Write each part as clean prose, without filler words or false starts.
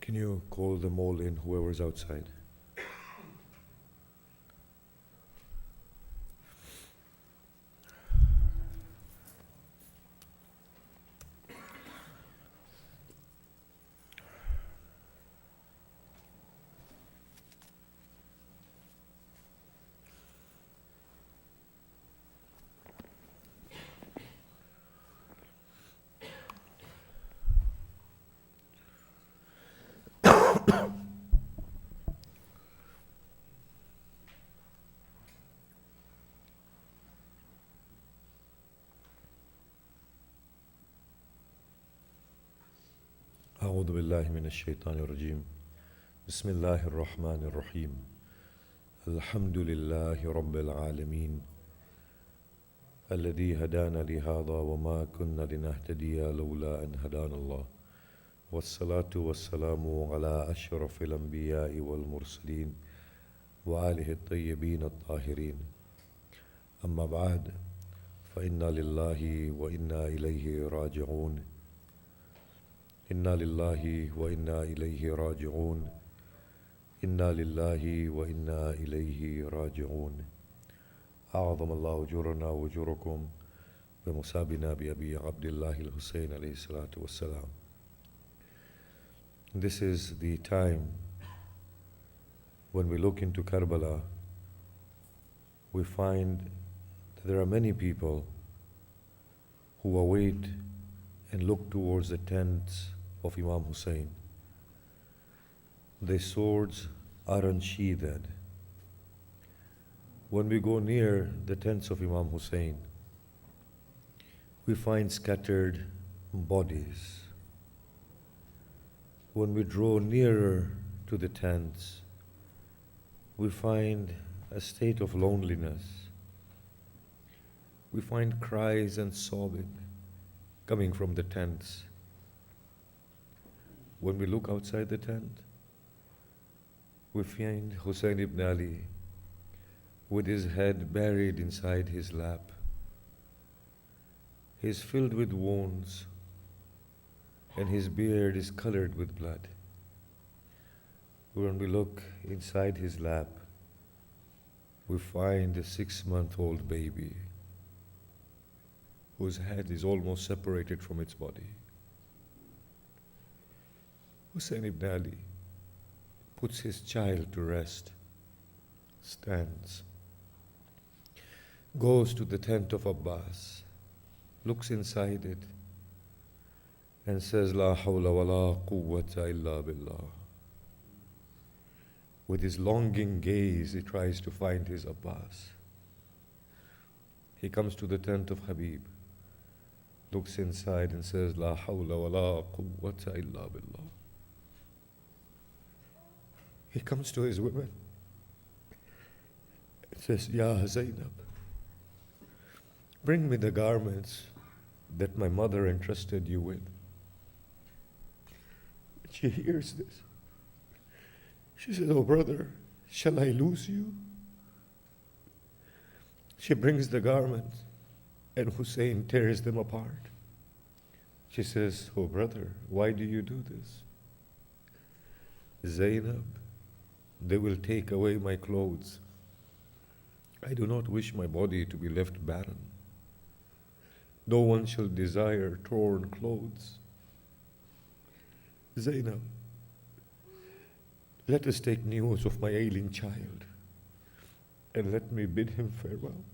Can you call them all in, whoever's outside? أعوذ بالله من الشيطان الرجيم بسم الله الرحمن الرحيم الحمد لله رب العالمين الذي هدانا لهذا وما كنا لنهتدي لولا أن هدانا الله والصلاة والسلام على أشرف الأنبياء والمرسلين وآله الطيبين الطاهرين أما بعد فإنا لله وإنا إليه راجعون إنا لله وإنا إليه راجعون إنا لله وإنا إليه راجعون أعظم الله أجورنا وأجوركم بمصابنا بأبي عبد الله الحسين عليه الصلاة والسلام. This is the time when we look into Karbala, we find that there are many people who await and look towards the tents of Imam Hussain. Their swords are unsheathed. When we go near the tents of Imam Hussain, we find scattered bodies. When we draw nearer to the tents, we find a state of loneliness. We find cries and sobbing coming from the tents. When we look outside the tent, we find Hussain ibn Ali with his head buried inside his lap. He is filled with wounds and his beard is colored with blood. When we look inside his lap, we find a 6-month-old baby whose head is almost separated from its body. Hussain ibn Ali puts his child to rest, stands, goes to the tent of Abbas, looks inside it, and says, La hawla wa la quwwata illa billah. With his longing gaze, he tries to find his Abbas. He comes to the tent of Habib, looks inside and says, La hawla wa la quwwata illa billah. He comes to his women and says, Ya Zainab, bring me the garments that my mother entrusted you with. She hears this. She says, Oh brother, shall I lose you? She brings the garments and Hussein tears them apart. She says, Oh brother, why do you do this? Zainab, they will take away my clothes. I do not wish my body to be left barren. No one shall desire torn clothes. Zainab, let us take news of my ailing child and let me bid him farewell.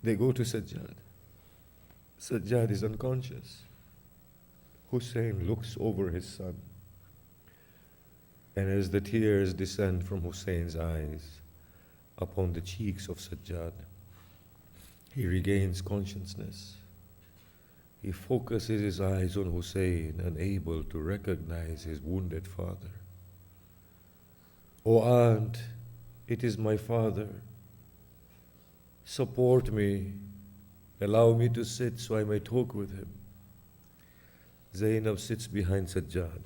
They go to Sajjad. Sajjad is unconscious. Hussein looks over his son. And as the tears descend from Hussein's eyes upon the cheeks of Sajjad, he regains consciousness. He focuses his eyes on Hussein, unable to recognize his wounded father. Oh aunt, it is my father. Support me. Allow me to sit so I may talk with him. Zainab sits behind Sajjad.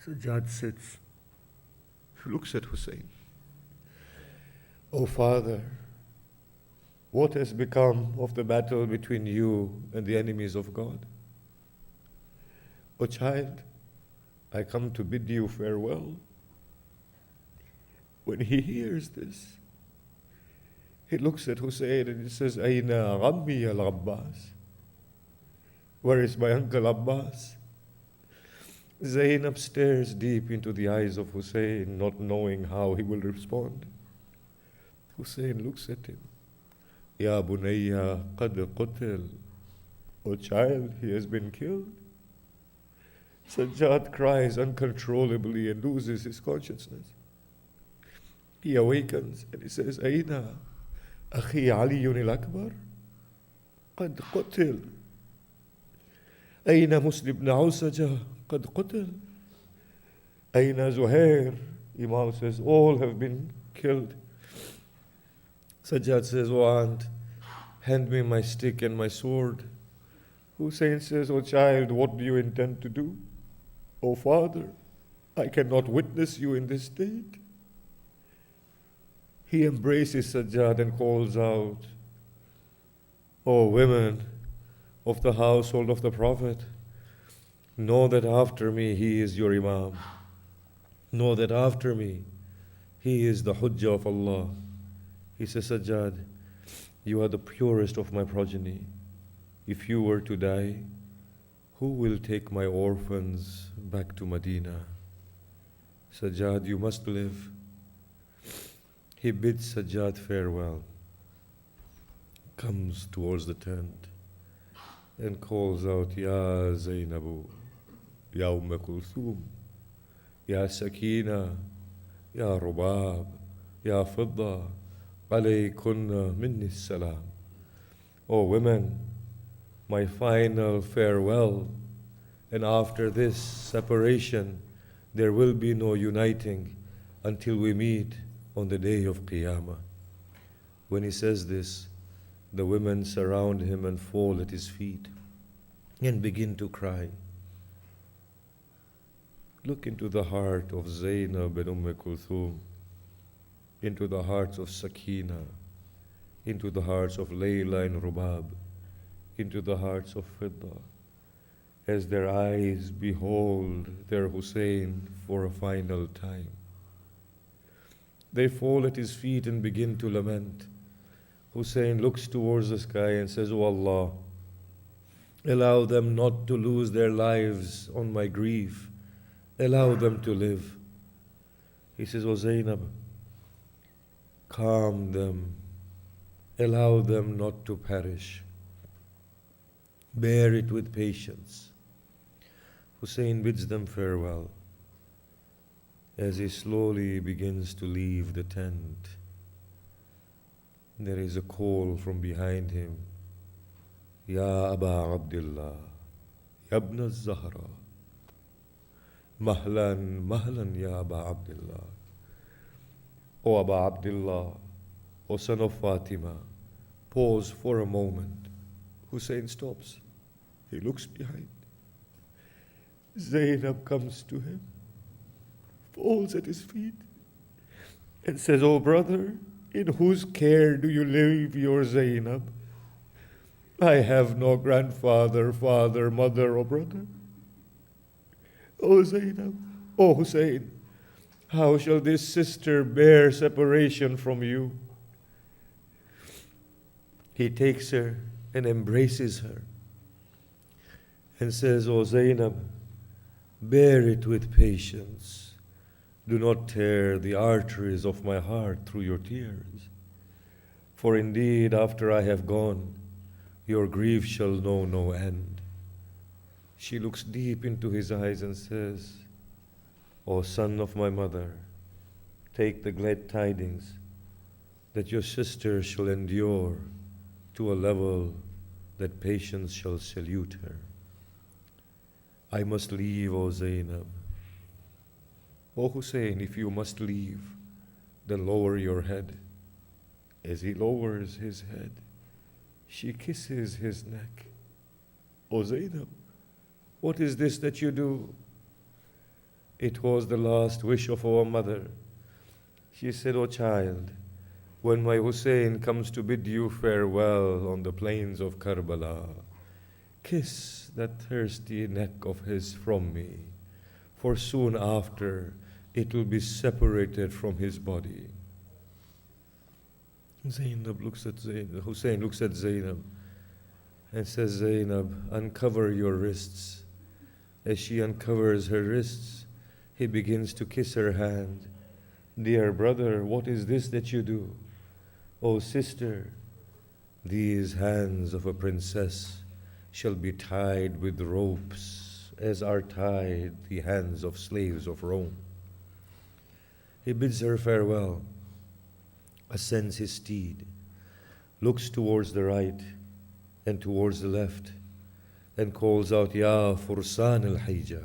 Sajjad sits. He looks at Hussein. Oh father, what has become of the battle between you and the enemies of God? Oh child, I come to bid you farewell. When he hears this, he looks at Hussein and he says, Aina Ghammi al-Abbas? Where is my uncle Abbas? Zainab stares deep into the eyes of Hussein, not knowing how he will respond. Hussein looks at him. Ya bunayya qad qutil. Oh child, he has been killed. Sajjad cries uncontrollably and loses his consciousness. He awakens and he says, Aina akhi Aliyun al-Akbar? Qad qutil. Aina Muslim ibn Awsaja? Qad qutil. Aina Zuhair? Imam says, all have been killed. Sajjad says, oh aunt, hand me my stick and my sword. Hussein says, oh child, what do you intend to do? Oh father, I cannot witness you in this state. He embraces Sajjad and calls out, O women of the household of the Prophet, know that after me he is your Imam. Know that after me he is the Hujjah of Allah. He says, Sajjad, you are the purest of my progeny. If you were to die, who will take my orphans back to Medina? Sajjad, you must live. He bids Sajjad farewell, comes towards the tent and calls out, Ya Zainabu, Ya Kulthum, Ya Sakina, Ya Rubab, Ya Fidda, alaykunna minni salam. O women, my final farewell, and after this separation, there will be no uniting until we meet on the day of Qiyamah. When he says this, the women surround him and fall at his feet and begin to cry. Look into the heart of Zainab and Kulthum, into the hearts of Sakina, into the hearts of Layla and Rubab, into the hearts of Fidda, as their eyes behold their Hussein for a final time. They fall at his feet and begin to lament. Hussein looks towards the sky and says, O Allah, allow them not to lose their lives on my grief. Allow them to live. He says, O Zainab, calm them. Allow them not to perish. Bear it with patience. Hussein bids them farewell. As he slowly begins to leave the tent, there is a call from behind him. Ya Aba Abdullah, Yabna Zahra, Mahlan, Mahlan Ya Aba Abdullah. O Aba Abdullah, O son of Fatima. Pause for a moment. Hussein stops. He looks behind. Zainab comes to him, falls at his feet, and says, "O brother, in whose care do you leave your Zainab? I have no grandfather, father, mother, or brother. O Zainab, O Hussein, how shall this sister bear separation from you?" He takes her and embraces her and says, "O Zainab, bear it with patience. Do not tear the arteries of my heart through your tears. For indeed, after I have gone, your grief shall know no end." She looks deep into his eyes and says, "O son of my mother, take the glad tidings that your sister shall endure to a level that patience shall salute her. I must leave, O Zainab." "O Hussein, if you must leave, then lower your head." As he lowers his head, she kisses his neck. "O Zainab, what is this that you do?" "It was the last wish of our mother." She said, "O child, when my Hussein comes to bid you farewell on the plains of Karbala, kiss that thirsty neck of his from me, for soon after it will be separated from his body. Hussein looks at Zainab and says, Zainab, uncover your wrists. As she uncovers her wrists, he begins to kiss her hand. Dear brother, what is this that you do? Oh sister, these hands of a princess shall be tied with ropes, as are tied the hands of slaves of Rome. He bids her farewell, ascends his steed, looks towards the right and towards the left, and calls out, Ya Fursan al-Hija,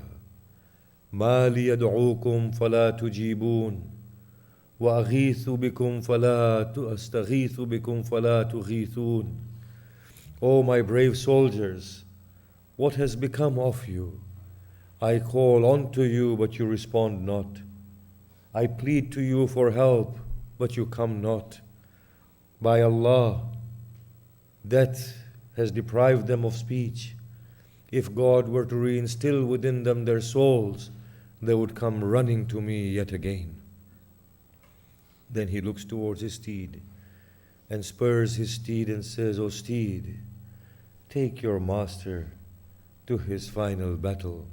Ma li yad'ukum fala tujibun, wa aghithu bikum fala astaghithu bikum fala tughithun. O my brave soldiers, what has become of you? I call unto you, but you respond not. I plead to you for help, but you come not. By Allah, death has deprived them of speech. If God were to reinstill within them their souls, they would come running to me yet again. Then he looks towards his steed and spurs his steed and says, O steed, take your master to his final battle.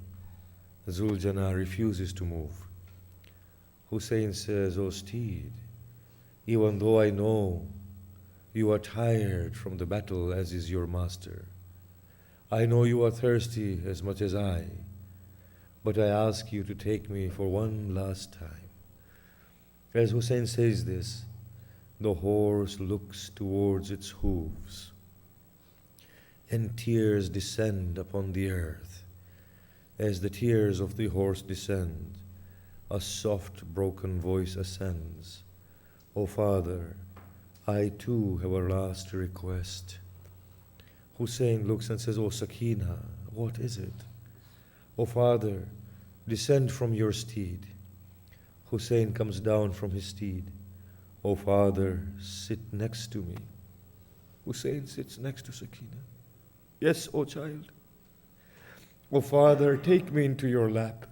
Zuljana refuses to move. Hussein says, O steed, even though I know you are tired from the battle as is your master, I know you are thirsty as much as I, but I ask you to take me for one last time. As Hussein says this, the horse looks towards its hooves, and tears descend upon the earth. As the tears of the horse descend, a soft broken voice ascends. O Father, I too have a last request. Hussein looks and says, O Sakina, what is it? O Father, descend from your steed. Hussein comes down from his steed. O Father, sit next to me. Hussein sits next to Sakina. Yes, O child. O Father, take me into your lap.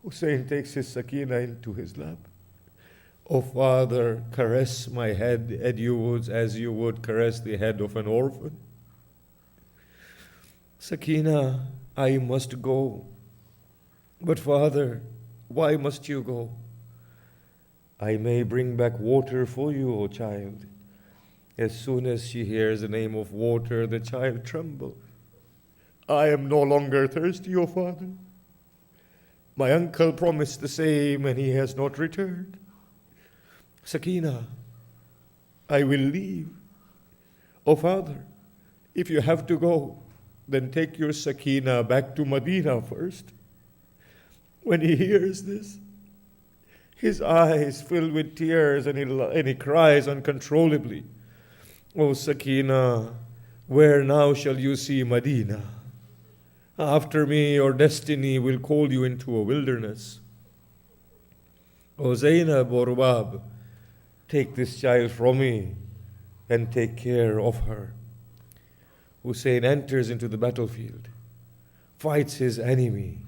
Hussein takes his Sakina into his lap. O Father, caress my head as you would caress the head of an orphan. Sakina, I must go. But Father, why must you go? I may bring back water for you, O child. As soon as she hears the name of water, the child trembles. I am no longer thirsty, O Father. My uncle promised the same, and he has not returned. Sakina, I will leave. O Father, if you have to go, then take your Sakina back to Medina first. When he hears this, his eyes fill with tears and he cries uncontrollably, O Sakina, where now shall you see Medina? After me, your destiny will call you into a wilderness. O Zainab or Rubab, take this child from me and take care of her. Hussein enters into the battlefield, fights his enemy.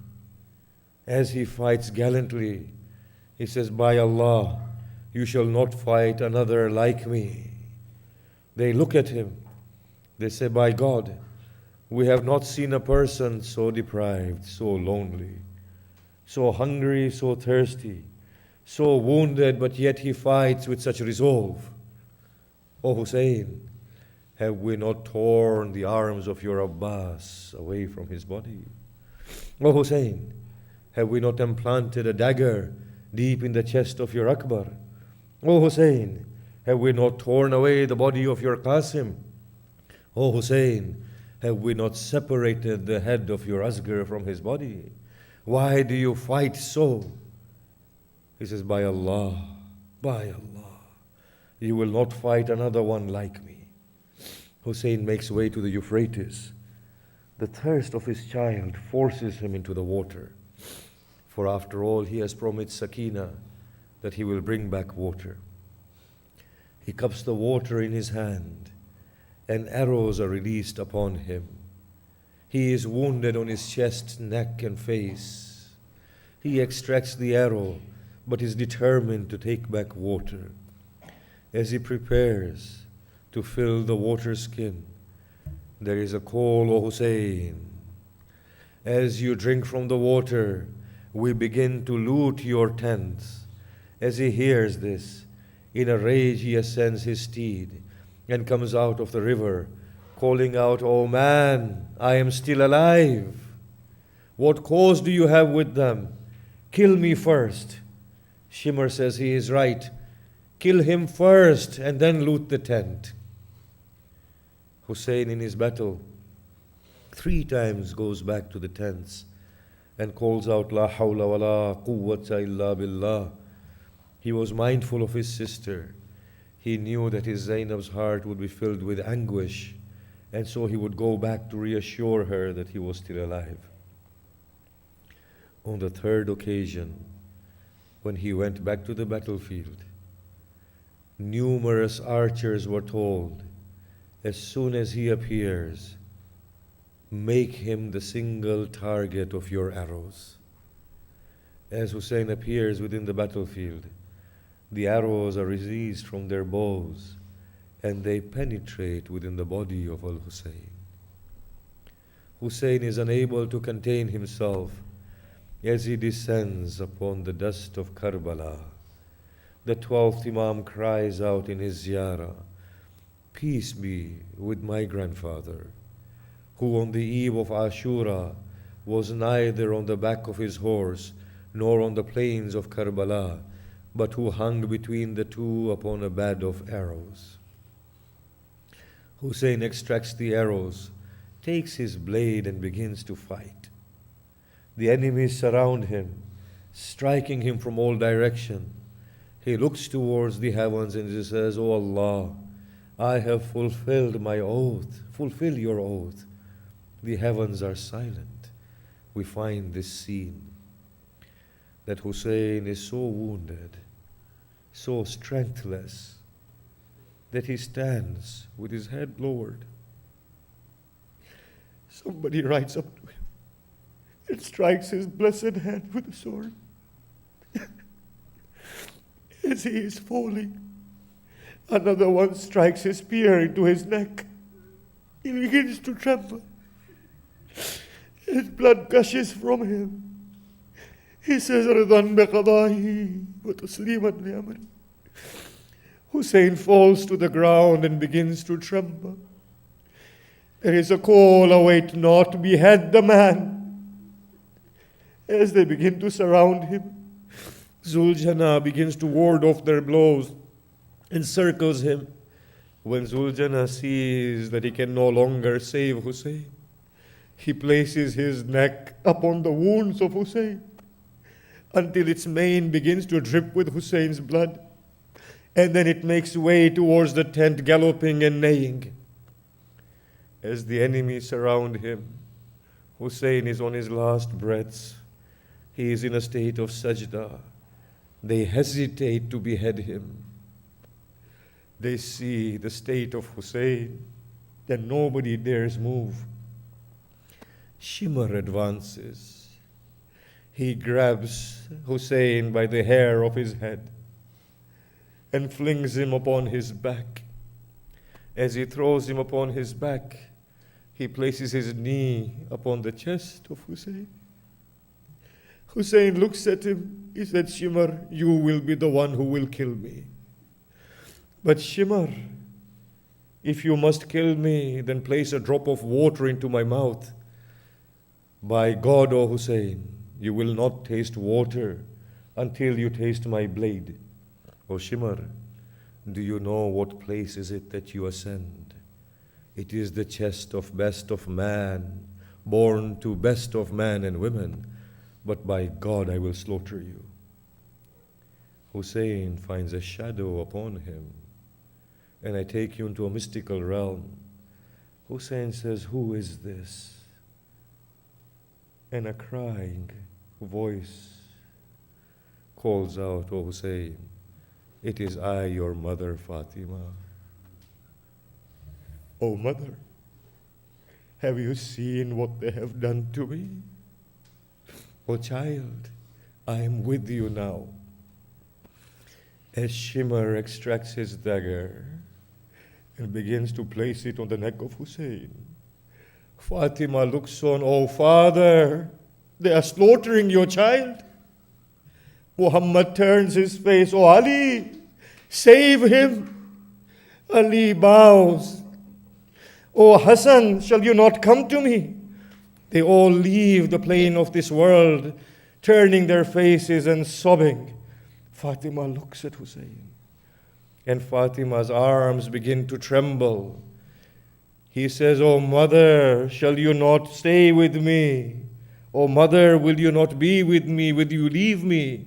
As he fights gallantly, he says, By Allah, you shall not fight another like me. They look at him. They say, By God, we have not seen a person so deprived, so lonely, so hungry, so thirsty, so wounded, but yet he fights with such resolve. O Hussein, have we not torn the arms of your Abbas away from his body? O Hussein, have we not implanted a dagger deep in the chest of your Akbar? O Hussein, have we not torn away the body of your Qasim? O Hussein, have we not separated the head of your Asghar from his body? Why do you fight so? He says, By Allah, you will not fight another one like me. Hussein makes way to the Euphrates. The thirst of his child forces him into the water. For after all, he has promised Sakina that he will bring back water. He cups the water in his hand, and arrows are released upon him. He is wounded on his chest, neck, and face. He extracts the arrow, but is determined to take back water. As he prepares to fill the water skin, there is a call, O Hussein. As you drink from the water, we begin to loot your tents. As he hears this, in a rage he ascends his steed and comes out of the river, calling out, "O man, I am still alive. What cause do you have with them? Kill me first." Shimr says he is right. Kill him first and then loot the tent. Hussein in his battle 3 times goes back to the tents and calls out, "La hawla wa la quwwata illa billah." He was mindful of his sister. He knew that his Zainab's heart would be filled with anguish, and so he would go back to reassure her that he was still alive. On the 3rd occasion, when he went back to the battlefield, numerous archers were told, as soon as he appears, make him the single target of your arrows. As Hussein appears within the battlefield, the arrows are released from their bows and they penetrate within the body of Al-Hussein. Hussein is unable to contain himself as he descends upon the dust of Karbala. The 12th Imam cries out in his ziyarah, "Peace be with my grandfather, who on the eve of Ashura was neither on the back of his horse nor on the plains of Karbala, but who hung between the two upon a bed of arrows." Hussein extracts the arrows, takes his blade and begins to fight. The enemies surround him, striking him from all directions. He looks towards the heavens and he says, "O Allah, I have fulfilled my oath. Fulfill your oath." The heavens are silent. We find this scene, that Hussein is so wounded, so strengthless, that he stands with his head lowered. Somebody rides up to him and strikes his blessed head with a sword. As he is falling, another one strikes his spear into his neck. He begins to tremble. His blood gushes from him. He says, "Ridan biqadahi wa tasliman li amri." Hussein falls to the ground and begins to tremble. There is a call, "Await not, behead the man." As they begin to surround him, Zuljana begins to ward off their blows, encircles him. When Zuljana sees that he can no longer save Hussein, he places his neck upon the wounds of Hussein until its mane begins to drip with Hussein's blood, and then it makes way towards the tent, galloping and neighing. As the enemies surround him, Hussein is on his last breaths. He is in a state of sajda. They hesitate to behead him. They see the state of Hussein, and nobody dares move. Shimr advances. He grabs Hussein by the hair of his head and flings him upon his back. As he throws him upon his back, he places his knee upon the chest of Hussein. Hussein looks at him. He said, "Shimr, you will be the one who will kill me. But Shimr, if you must kill me, then place a drop of water into my mouth. By God, O Hussein, you will not taste water until you taste my blade." "O Shimr, do you know what place is it that you ascend? It is the chest of best of man, born to best of man and women. But by God, I will slaughter you." Hussein finds a shadow upon him, and I take you into a mystical realm. Hussein says, "Who is this?" And a crying voice calls out, "O Hussein, it is I, your mother, Fatima." "O mother, have you seen what they have done to me?" "O child, I am with you now. As Shimmer extracts his dagger and begins to place it on the neck of Hussein, Fatima looks on, oh father, they are slaughtering your child. Muhammad turns his face, oh Ali, save him. Ali bows. Oh Hassan, shall you not come to me? They all leave the plane of this world, turning their faces and sobbing. Fatima looks at Hussein, and Fatima's arms begin to tremble. He says, oh mother, shall you not stay with me? Oh mother, will you not be with me? Will you leave me?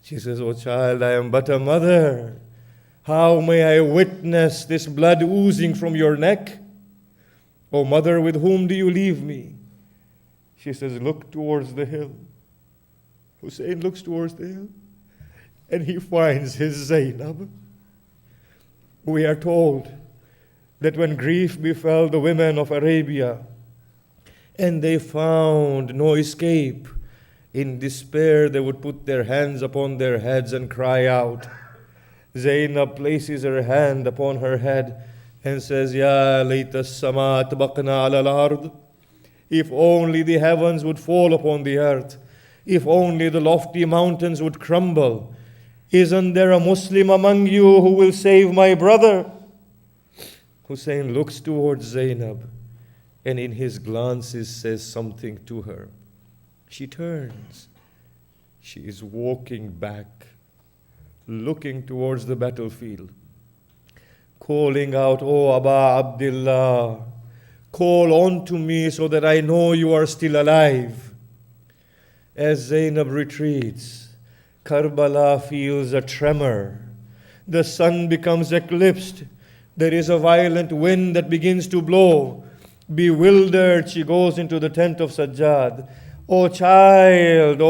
She says, oh child, I am but a mother. How may I witness this blood oozing from your neck? Oh mother, with whom do you leave me? She says, look towards the hill. Hussein looks towards the hill, and he finds his Zainab. We are told that when grief befell the women of Arabia, and they found no escape, in despair they would put their hands upon their heads and cry out. Zainab places her hand upon her head and says, Ya layta as-sama tabaqna ala al-ard. If only the heavens would fall upon the earth. If only the lofty mountains would crumble. Isn't there a Muslim among you who will save my brother? Hussein looks towards Zainab, and in his glances says something to her. She turns. She is walking back, looking towards the battlefield, calling out, "O Aba Abdullah, call on to me so that I know you are still alive." As Zainab retreats, Karbala feels a tremor. The sun becomes eclipsed. There is a violent wind that begins to blow. Bewildered, she goes into the tent of Sajjad. O child,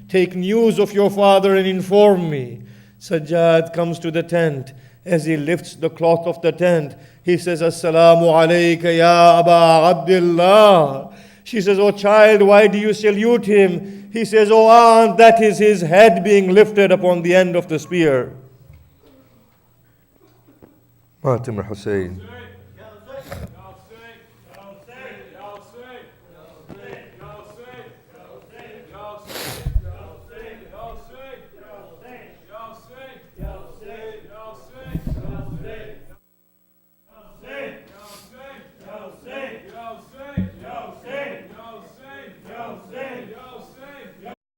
take news of your father and inform me." Sajjad comes to the tent. As he lifts the cloth of the tent, he says, "Assalamu alayka ya Aba Abdullah." She says, "O child, why do you salute him?" He says, "O aunt, that is his head being lifted upon the end of the spear." Fatima Hussein.